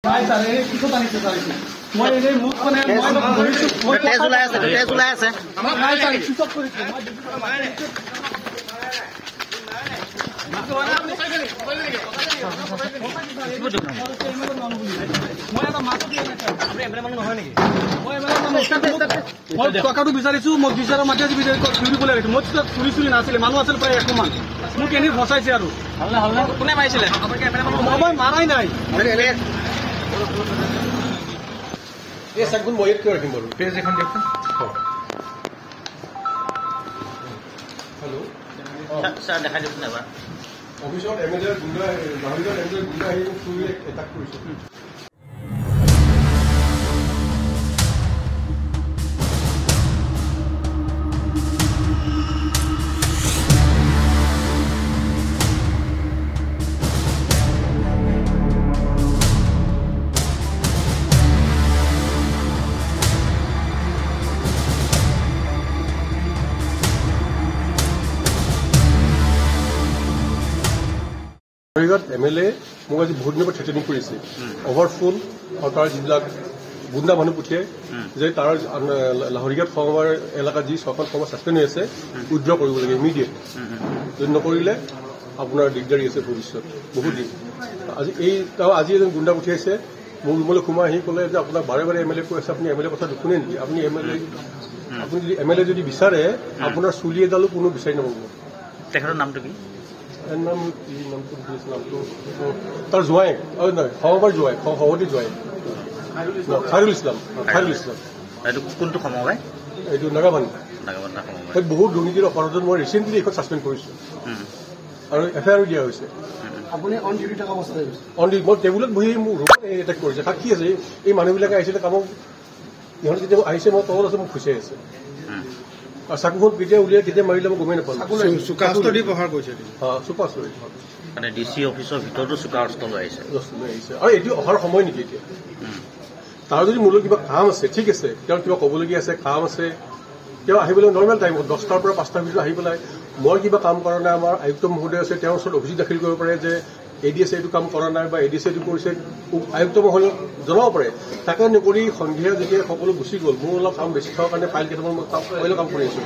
মই এই মুখ মানে মই তেজ ওলাই আছে আমাৰ নাই স্যাৰ সুইচ অফ কৰিছো মই এটা মাছ দিয়া নাই আপুনি এমএলএ মানুহ নহয় নেকি মই এমএলএ মানুহ মই টকাটো বিচাৰিছো মই বিচাৰা মাটি আজি চুৰিবলৈ আহিছো মই চুৰি নাছিলে মানুহ আছিল প্ৰায় 100 মান মোক এনে ফসাইছে আৰু হলনা কোনে মাৰিছিলে আপোনাক এমএলএ মানুহ মই মাৰাই নাই ये सगुन मोहित क्यों रखी बोलूं पेज देखन देखते हेलो सर देखा देखते ना बा ऑफिसर एमएलए गुंडा गांधीगढ़ एमएलए गुंडा है सुई अटैक কৰিছে एमएलए মোক আজি বহুত দিনৰ পৰা থ্ৰেটেনিং কৰিছে অভাৰফুল আৰু তাৰ যিবিলাক গুণ্ডা মানুহ পঠিয়াই যে তাৰ লাহৰিঘাট সমবাৰ এলেকাত যি ছখন সময় ছাছপেণ্ড হৈ আছে উইথড্ৰ কৰিব লাগে ইমিডিয়েট যদি নকৰিলে আপোনাৰ দিগদাৰী আছে ভৱিষ্যত বহুত দিন আজি এজন গুণ্ডা পঠিয়াইছে মোৰ ৰুমলৈ সোমাই আহি ক'লে যে আপোনাক বাৰে বাৰে এমএলএ কৈ আছে আপুনি এমএলএ কথা নুশুনে নেকি আপুনি যদি এমএলএ যদি বিচাৰে আপোনাৰ চুলি এডালো কোনো বিচাৰি নাপাব তেখেতৰ নামটো কি नाम तार जुआई नहीं खबर जुआई खबरटी जुआई खारुल इस्लाम কোনটো সময় এইটো নাগাবান্ধ বহুত দুৰ্নীতিৰ অপৰাধত মই ৰিচেণ্টলি এখন ছাছপেণ্ড কৰিছোঁ আৰু এফআইআৰ দিয়া হৈছে আপুনি অন ডিউটি থকা অৱস্থাত অন ডিউটি মই টেবুলত বহি মোৰ ৰুমত এটেক কৰিছে সাক্ষী আছে এই মানুহবিলাকে আহিছিলে কামক ইহঁতে যেতিয়া আহিছে মই তলত আছে মোক খুচাই আছে और साकुखन केতিয়া উলিয়াই কেতিয়া মাৰিলে মই গমেই নাপালো সুকাস্তৰি ব্যৱহাৰ কৰিছে সুপাস্তৰি মানে ডিসি অফিসৰ ভিতৰতো সুকাস্তৰি আহিছে আৰু এটি অহাৰ সময় নেকি এতিয়া তাৰ যদি মূল কিবা কাম আছে ঠিক আছে তেওঁ কিবা ক'বলগীয়া আছে কাম আছে তেওঁ আহিবলৈ নৰ্মেল টাইমত 10টাৰ পৰা 5টাৰ ভিতৰত আহি পেলাই মই কিবা কাম কৰা নাই আমাৰ আয়ুক্ত মহোদয় আছে তেওঁৰ ওচৰত অভিযোগ দাখিল কৰিব পাৰে যে এডিএছ এইটো কাম কৰা নাই বা এডিএছ এইটো কৰিছে আয়ুক্ত মহোদয়ক জনাব পাৰে তাকে নকৰি সন্ধিয়া যেতিয়া সকলো গুচি গ'ল মোৰ অলপ কাম বেছি থকাৰ কাৰণে ফাইল কেইটামান মই কাম কৰি আছো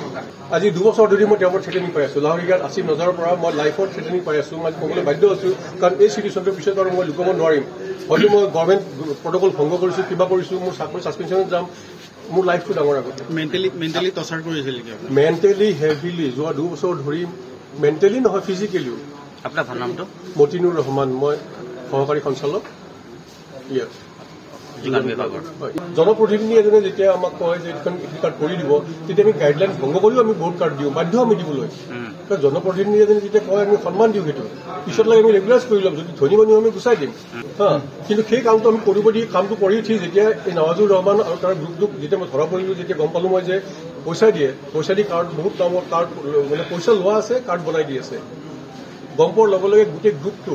আজি 2 বছৰ ধৰি মই তেওঁৰ থ্ৰেটেনিং পাই আছো লাহৰিঘাট আসিফ নজৰৰ পৰা মই লাইফত থ্ৰেটেনিং পাই আছো মই ক'বলৈ বাধ্য আছো কাৰণ এই চিটুৱেশ্যনটোৰ পিছত আৰু মই লুকাব নোৱাৰিম হয়তো মই গভৰ্ণমেণ্ট প্ৰটকল ভংগ কৰিছো কিবা কৰিছো মোৰ চাকৰি ছাছপেনশ্যনত যাম মোৰ লাইফটো ডাঙৰ আগতে মেণ্টেলি টৰ্চাৰ কৰিছিল মেণ্টেলি হেভিলি যোৱা 2 বছৰ ধৰি মেণ্টেলি নহয় ফিজিকেলিও আপনাৰ ভাল নামটো মতিনুৰ ৰহমান মই সহকাৰী সঞ্চালক জনপ্ৰতিনিধি এজনে যেতিয়া আমাক কয় যে এইখন কাৰ্ড কৰি দিব তেতিয়া আমি গাইডলাইন ভংগ কৰিও আমি বহুত কাৰ্ড দিওঁ বাধ্য আমি দিবলৈ জনপ্ৰতিনিধি এজনে যেতিয়া কয় আমি সন্মান দিওঁ সেইটো পিছত লাগে আমি ৰেগুলাৰাইজ কৰি ল'ম যদি ধনী মানুহ আমি গুচাই দিম কিন্তু সেই কামটো আমি কৰিব দি কামটো কৰি উঠি যেতিয়া এই নৱাজুৰ ৰহমান আৰু তাৰ গ্ৰুপটোক যেতিয়া মই ধৰা পৰিলোঁ যেতিয়া গম পালোঁ মই যে পইচা দি কাৰ্ড বহুত দামত কাৰ্ড মানে পইচা লোৱা আছে কাৰ্ড বনাই দি আছে গম পোৱাৰ লগে লগে গোটেই গ্ৰুপটো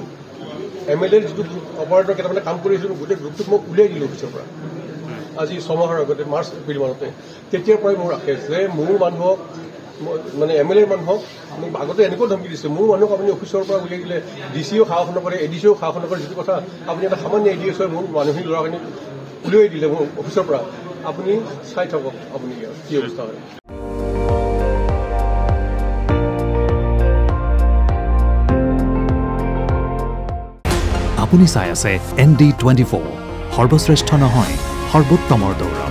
এমএলএৰ যিটো অপাৰেটৰ কেইটামানে কাম কৰি আছিলোঁ গোটেই গ্ৰুপটোক মই উলিয়াই দিলোঁ অফিচৰ পৰা আজি 6 মাহৰ আগতে মাৰ্চ এপ্ৰিল মানতে তেতিয়াৰ পৰাই মোৰ ৰাখে যে মোৰ মানুহক মানে এমএলএৰ মানুহক মোক আগতে এনেকুৱা ধমকি দিছে মোৰ মানুহক আপুনি অফিচৰ পৰা উলিয়াই দিলে ডিচিও সাহস নকৰে এডিচিও সাহস নকৰে যিটো কথা আপুনি এটা সামান্য এডিএছ হয় মোৰ মানুহখিনি ল'ৰাখিনি উলিয়াই দিলে মোৰ অফিচৰ পৰা আপুনি চাই থাকক আপুনি কি অৱস্থা হয় আপুনি চাই আছে ND24 সৰ্বশ্ৰেষ্ঠ নহয় সৰ্বোত্তমৰ দৌৰ